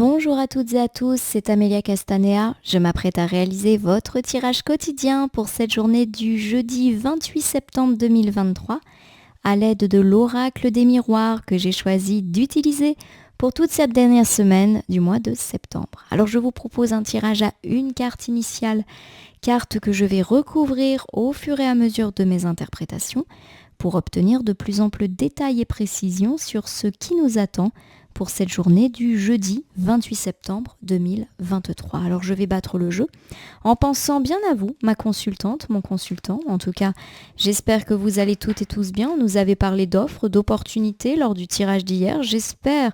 Bonjour à toutes et à tous, c'est Amélia Castanea. Je m'apprête à réaliser votre tirage quotidien pour cette journée du jeudi 28 septembre 2023 à l'aide de l'oracle des miroirs que j'ai choisi d'utiliser pour toute cette dernière semaine du mois de septembre. Alors je vous propose un tirage à une carte initiale, carte que je vais recouvrir au fur et à mesure de mes interprétations pour obtenir de plus amples détails et précisions sur ce qui nous attend pour cette journée du jeudi 28 septembre 2023. Alors je vais battre le jeu en pensant bien à vous, ma consultante, mon consultant. En tout cas, j'espère que vous allez toutes et tous bien. On nous avait parlé d'offres, d'opportunités lors du tirage d'hier. J'espère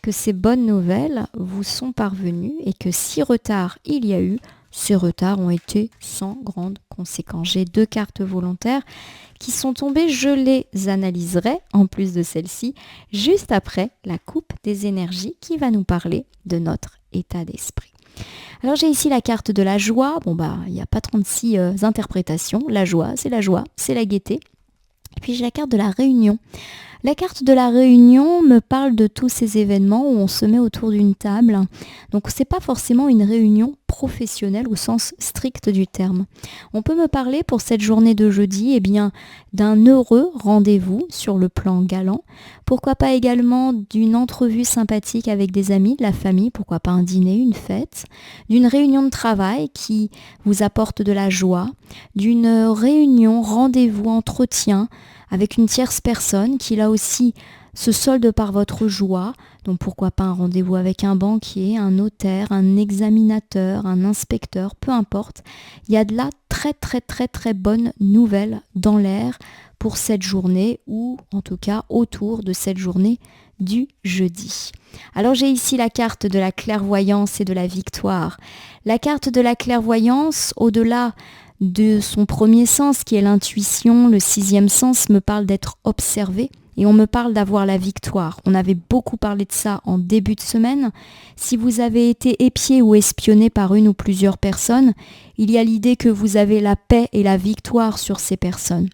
que ces bonnes nouvelles vous sont parvenues et que si retard il y a eu, ces retards ont été sans grande conséquence. J'ai 2 cartes volontaires qui sont tombées, je les analyserai en plus de celle-ci juste après la coupe des énergies qui va nous parler de notre état d'esprit. Alors j'ai ici la carte de la joie. Il n'y a pas 36 interprétations. La joie, c'est la gaieté. Et puis j'ai la carte de la réunion. La carte de la réunion me parle de tous ces événements où on se met autour d'une table. Donc c'est pas forcément une réunion professionnelle au sens strict du terme. On peut me parler pour cette journée de jeudi d'un heureux rendez-vous sur le plan galant. Pourquoi pas également d'une entrevue sympathique avec des amis, de la famille, pourquoi pas un dîner, une fête, d'une réunion de travail qui vous apporte de la joie, d'une réunion, rendez-vous, entretien avec une tierce personne qui là aussi se solde par votre joie. Donc pourquoi pas un rendez-vous avec un banquier, un notaire, un examinateur, un inspecteur, peu importe. Il y a de là très bonnes nouvelles dans l'air pour cette journée ou en tout cas autour de cette journée du jeudi. Alors j'ai ici la carte de la clairvoyance et de la victoire. La carte de la clairvoyance, au-delà de son premier sens qui est l'intuition, le 6e sens me parle d'être observé et on me parle d'avoir la victoire. On avait beaucoup parlé de ça en début de semaine. Si vous avez été épié ou espionné par une ou plusieurs personnes, il y a l'idée que vous avez la paix et la victoire sur ces personnes.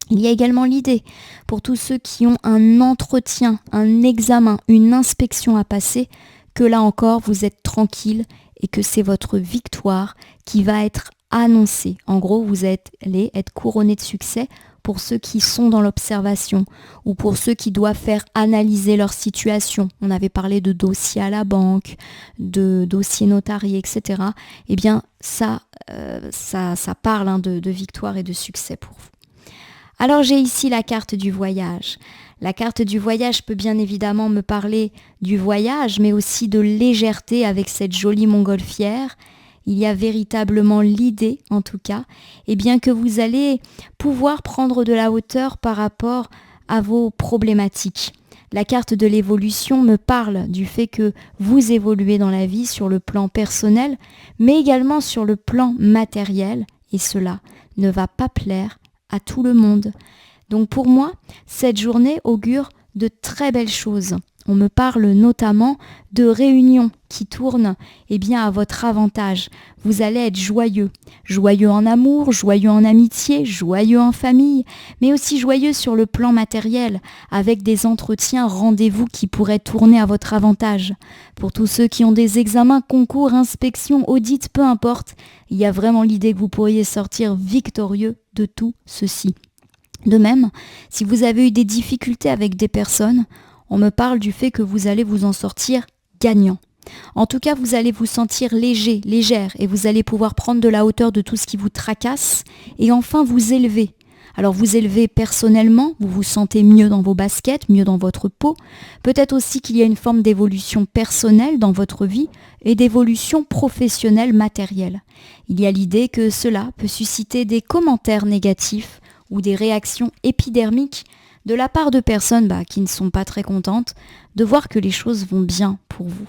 Il y a également l'idée, pour tous ceux qui ont un entretien, un examen, une inspection à passer, que là encore vous êtes tranquille et que c'est votre victoire qui va être annoncée. En gros, vous allez être couronné de succès pour ceux qui sont dans l'observation ou pour ceux qui doivent faire analyser leur situation. On avait parlé de dossiers à la banque, de dossiers notariés, etc. Eh bien, ça parle de victoire et de succès pour vous. Alors j'ai ici la carte du voyage. La carte du voyage peut bien évidemment me parler du voyage, mais aussi de légèreté avec cette jolie montgolfière. Il y a véritablement l'idée, en tout cas, que vous allez pouvoir prendre de la hauteur par rapport à vos problématiques. La carte de l'évolution me parle du fait que vous évoluez dans la vie sur le plan personnel, mais également sur le plan matériel, et cela ne va pas plaire à tout le monde. Donc pour moi, cette journée augure de très belles choses. On me parle notamment de réunions qui tournent à votre avantage. Vous allez être joyeux. Joyeux en amour, joyeux en amitié, joyeux en famille, mais aussi joyeux sur le plan matériel, avec des entretiens, rendez-vous qui pourraient tourner à votre avantage. Pour tous ceux qui ont des examens, concours, inspections, audits, peu importe, il y a vraiment l'idée que vous pourriez sortir victorieux de tout ceci. De même, si vous avez eu des difficultés avec des personnes, on me parle du fait que vous allez vous en sortir gagnant. En tout cas, vous allez vous sentir léger, légère, et vous allez pouvoir prendre de la hauteur de tout ce qui vous tracasse, et enfin vous élever. Alors vous élevez personnellement, vous vous sentez mieux dans vos baskets, mieux dans votre peau. Peut-être aussi qu'il y a une forme d'évolution personnelle dans votre vie et d'évolution professionnelle matérielle. Il y a l'idée que cela peut susciter des commentaires négatifs ou des réactions épidermiques de la part de personnes qui ne sont pas très contentes de voir que les choses vont bien pour vous.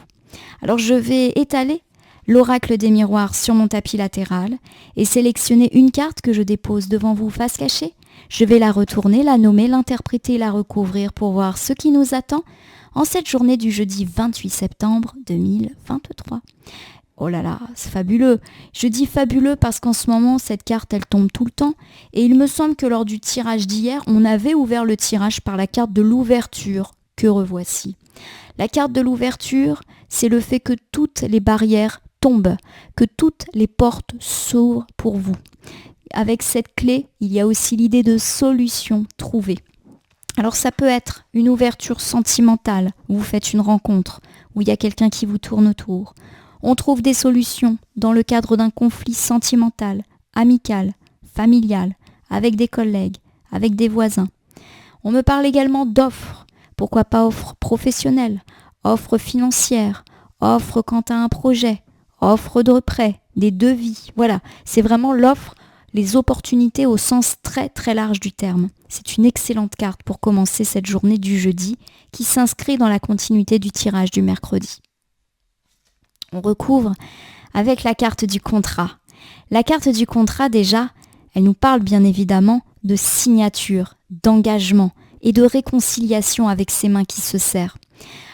Alors je vais étaler l'oracle des miroirs sur mon tapis latéral et sélectionner une carte que je dépose devant vous face cachée. Je vais la retourner, la nommer, l'interpréter et la recouvrir pour voir ce qui nous attend en cette journée du jeudi 28 septembre 2023. Oh là là, c'est fabuleux. Je dis fabuleux parce qu'en ce moment, cette carte, elle tombe tout le temps. Et il me semble que lors du tirage d'hier, on avait ouvert le tirage par la carte de l'ouverture que revoici. La carte de l'ouverture, c'est le fait que toutes les barrières tombent, que toutes les portes s'ouvrent pour vous. Avec cette clé, il y a aussi l'idée de solution trouvée. Alors ça peut être une ouverture sentimentale, où vous faites une rencontre, où il y a quelqu'un qui vous tourne autour. On trouve des solutions dans le cadre d'un conflit sentimental, amical, familial, avec des collègues, avec des voisins. On me parle également d'offres. Pourquoi pas offres professionnelles, offres financières, offres quant à un projet, offres de prêt, des devis. Voilà, c'est vraiment l'offre, les opportunités au sens très très large du terme. C'est une excellente carte pour commencer cette journée du jeudi qui s'inscrit dans la continuité du tirage du mercredi. On recouvre avec la carte du contrat. La carte du contrat déjà, elle nous parle bien évidemment de signature, d'engagement et de réconciliation avec ses mains qui se serrent.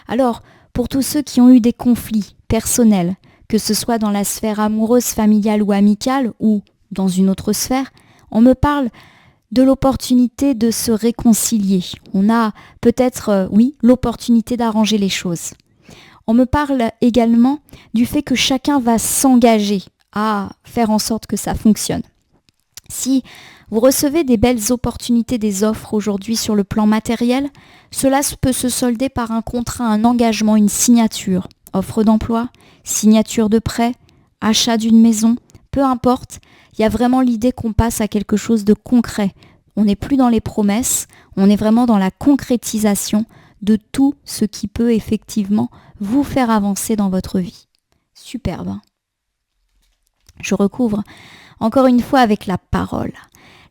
Alors, pour tous ceux qui ont eu des conflits personnels, que ce soit dans la sphère amoureuse, familiale ou amicale, ou dans une autre sphère, on me parle de l'opportunité de se réconcilier. On a peut-être, l'opportunité d'arranger les choses. On me parle également du fait que chacun va s'engager à faire en sorte que ça fonctionne. Si vous recevez des belles opportunités, des offres aujourd'hui sur le plan matériel, cela peut se solder par un contrat, un engagement, une signature, offre d'emploi, signature de prêt, achat d'une maison, peu importe, il y a vraiment l'idée qu'on passe à quelque chose de concret. On n'est plus dans les promesses, on est vraiment dans la concrétisation de tout ce qui peut effectivement vous faire avancer dans votre vie. Superbe, hein ? Je recouvre encore une fois avec la parole.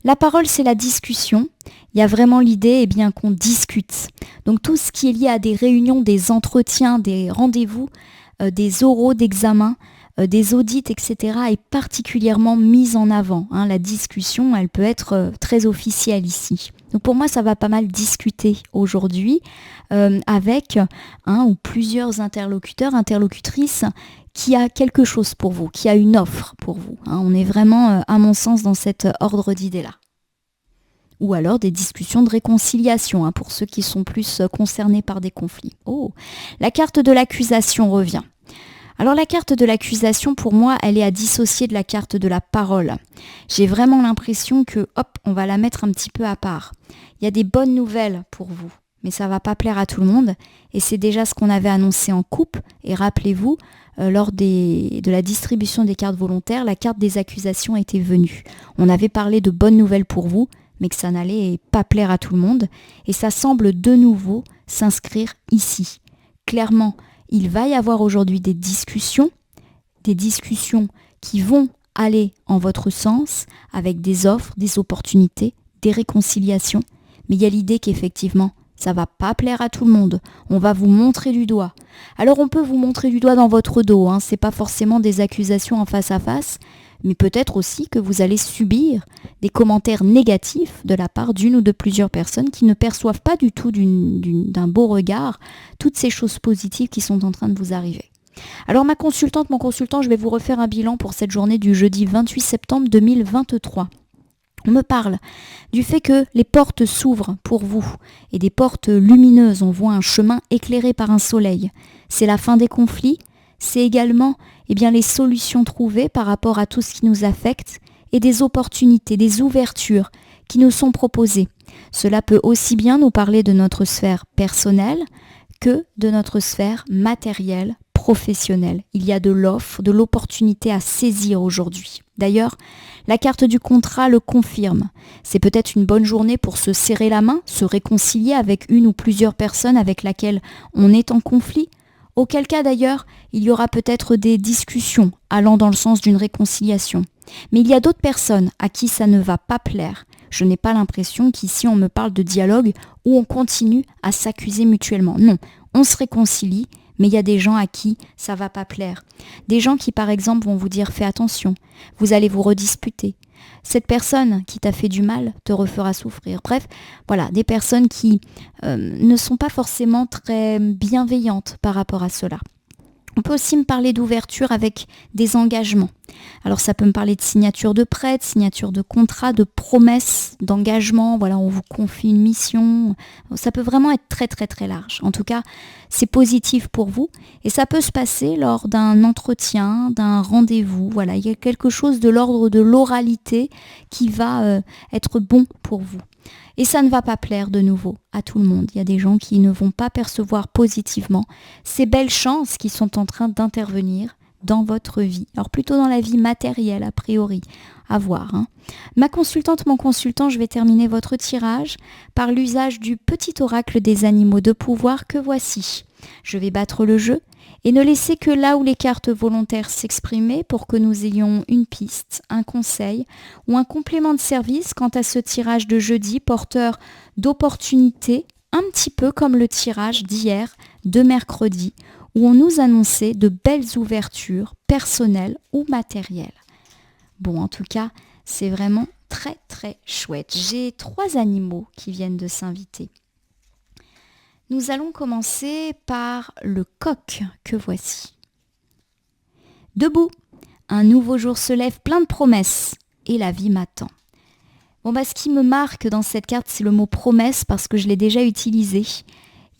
La parole, c'est la discussion. Il y a vraiment l'idée qu'on discute. Donc tout ce qui est lié à des réunions, des entretiens, des rendez-vous, des oraux d'examen, des audits, etc. est particulièrement mise en avant. La discussion, elle peut être très officielle ici. Donc pour moi, ça va pas mal discuter aujourd'hui avec un ou plusieurs interlocuteurs, interlocutrices qui a quelque chose pour vous, qui a une offre pour vous. On est vraiment, à mon sens, dans cet ordre d'idées-là. Ou alors des discussions de réconciliation, pour ceux qui sont plus concernés par des conflits. Oh, la carte de l'accusation revient. Alors la carte de l'accusation, pour moi, elle est à dissocier de la carte de la parole. J'ai vraiment l'impression que, on va la mettre un petit peu à part. Il y a des bonnes nouvelles pour vous, mais ça va pas plaire à tout le monde. Et c'est déjà ce qu'on avait annoncé en coupe. Et rappelez-vous, lors de la distribution des cartes volontaires, la carte des accusations était venue. On avait parlé de bonnes nouvelles pour vous, mais que ça n'allait pas plaire à tout le monde. Et ça semble de nouveau s'inscrire ici. Clairement, il va y avoir aujourd'hui des discussions qui vont aller en votre sens avec des offres, des opportunités, des réconciliations. Mais il y a l'idée qu'effectivement, ça va pas plaire à tout le monde. On va vous montrer du doigt. Alors on peut vous montrer du doigt dans votre dos. C'est pas forcément des accusations en face à face, mais peut-être aussi que vous allez subir des commentaires négatifs de la part d'une ou de plusieurs personnes qui ne perçoivent pas du tout d'un beau regard toutes ces choses positives qui sont en train de vous arriver. Alors mon consultant, je vais vous refaire un bilan pour cette journée du jeudi 28 septembre 2023. On me parle du fait que les portes s'ouvrent pour vous et des portes lumineuses, on voit un chemin éclairé par un soleil. C'est la fin des conflits, c'est également les solutions trouvées par rapport à tout ce qui nous affecte et des opportunités, des ouvertures qui nous sont proposées. Cela peut aussi bien nous parler de notre sphère personnelle que de notre sphère matérielle, professionnelle. Il y a de l'offre, de l'opportunité à saisir aujourd'hui. D'ailleurs, la carte du contrat le confirme. C'est peut-être une bonne journée pour se serrer la main, se réconcilier avec une ou plusieurs personnes avec lesquelles on est en conflit. Auquel cas d'ailleurs, il y aura peut-être des discussions allant dans le sens d'une réconciliation. Mais il y a d'autres personnes à qui ça ne va pas plaire. Je n'ai pas l'impression qu'ici on me parle de dialogue où on continue à s'accuser mutuellement. Non, on se réconcilie, mais il y a des gens à qui ça va pas plaire. Des gens qui par exemple vont vous dire fais attention, vous allez vous redisputer. Cette personne qui t'a fait du mal te refera souffrir. Bref, voilà, des personnes qui ne sont pas forcément très bienveillantes par rapport à cela. On peut aussi me parler d'ouverture avec des engagements. Alors ça peut me parler de signature de prêt, de signature de contrat, de promesses, d'engagement. Voilà, on vous confie une mission. Ça peut vraiment être très très très large. En tout cas, c'est positif pour vous et ça peut se passer lors d'un entretien, d'un rendez-vous. Voilà, il y a quelque chose de l'ordre de l'oralité qui va être bon pour vous. Et ça ne va pas plaire de nouveau à tout le monde. Il y a des gens qui ne vont pas percevoir positivement ces belles chances qui sont en train d'intervenir dans votre vie. Alors plutôt dans la vie matérielle a priori, à voir. Ma consultante, mon consultant, je vais terminer votre tirage par l'usage du petit oracle des animaux de pouvoir que voici. Je vais battre le jeu et ne laisser que là où les cartes volontaires s'exprimer pour que nous ayons une piste, un conseil ou un complément de service quant à ce tirage de jeudi porteur d'opportunités, un petit peu comme le tirage d'hier, de mercredi, où on nous annonçait de belles ouvertures personnelles ou matérielles. Bon, en tout cas, c'est vraiment très très chouette. J'ai 3 animaux qui viennent de s'inviter. Nous allons commencer par le coq que voici. Debout, un nouveau jour se lève plein de promesses et la vie m'attend. Bon ce qui me marque dans cette carte, c'est le mot promesse parce que je l'ai déjà utilisé.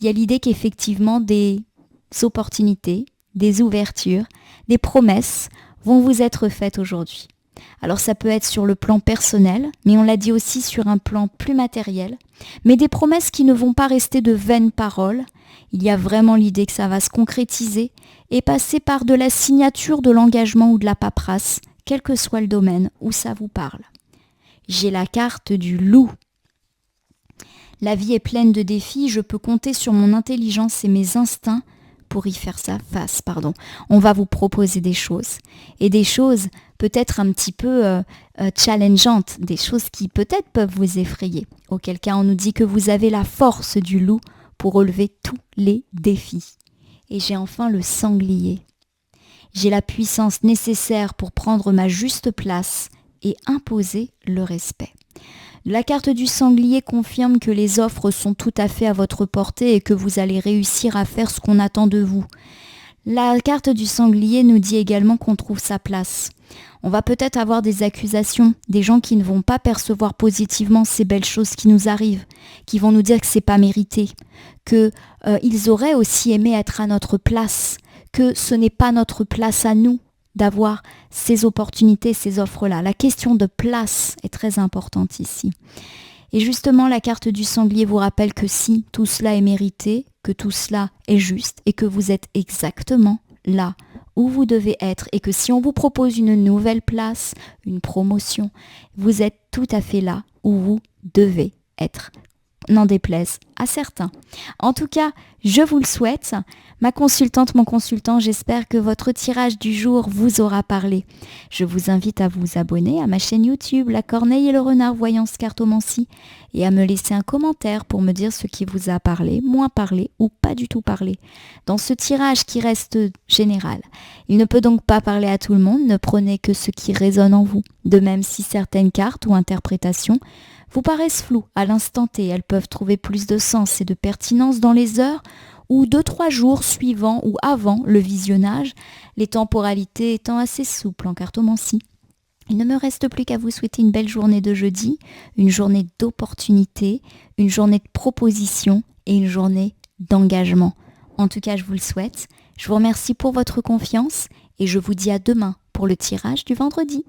Il y a l'idée qu'effectivement des opportunités, des ouvertures, des promesses vont vous être faites aujourd'hui. Alors ça peut être sur le plan personnel, mais on l'a dit aussi sur un plan plus matériel, mais des promesses qui ne vont pas rester de vaines paroles. Il y a vraiment l'idée que ça va se concrétiser et passer par de la signature de l'engagement ou de la paperasse, quel que soit le domaine où ça vous parle. J'ai la carte du loup. La vie est pleine de défis, je peux compter sur mon intelligence et mes instincts pour y faire sa face. On va vous proposer des choses. Et des choses peut-être un petit peu challengeantes, des choses qui peut-être peuvent vous effrayer. Auquel cas on nous dit que vous avez la force du loup pour relever tous les défis. Et j'ai enfin le sanglier. J'ai la puissance nécessaire pour prendre ma juste place et imposer le respect. La carte du sanglier confirme que les offres sont tout à fait à votre portée et que vous allez réussir à faire ce qu'on attend de vous. La carte du sanglier nous dit également qu'on trouve sa place. On va peut-être avoir des accusations, des gens qui ne vont pas percevoir positivement ces belles choses qui nous arrivent, qui vont nous dire que c'est pas mérité, qu'ils auraient aussi aimé être à notre place, que ce n'est pas notre place à nous d'avoir ces opportunités, ces offres-là. La question de place est très importante ici. Et justement, la carte du sanglier vous rappelle que si tout cela est mérité, que tout cela est juste et que vous êtes exactement là où vous devez être et que si on vous propose une nouvelle place, une promotion, vous êtes tout à fait là où vous devez être. N'en déplaise à certains. En tout cas, je vous le souhaite. Ma consultante, mon consultant, j'espère que votre tirage du jour vous aura parlé. Je vous invite à vous abonner à ma chaîne YouTube, La Corneille et le Renard Voyance Cartomancie, et à me laisser un commentaire pour me dire ce qui vous a parlé, moins parlé ou pas du tout parlé. Dans ce tirage qui reste général, il ne peut donc pas parler à tout le monde, ne prenez que ce qui résonne en vous. De même si certaines cartes ou interprétations vous paraissent floues à l'instant T, elles peuvent trouver plus de sens et de pertinence dans les heures ou 2-3 jours suivant ou avant le visionnage, les temporalités étant assez souples en cartomancie. Il ne me reste plus qu'à vous souhaiter une belle journée de jeudi, une journée d'opportunité, une journée de proposition et une journée d'engagement. En tout cas, je vous le souhaite. Je vous remercie pour votre confiance et je vous dis à demain pour le tirage du vendredi.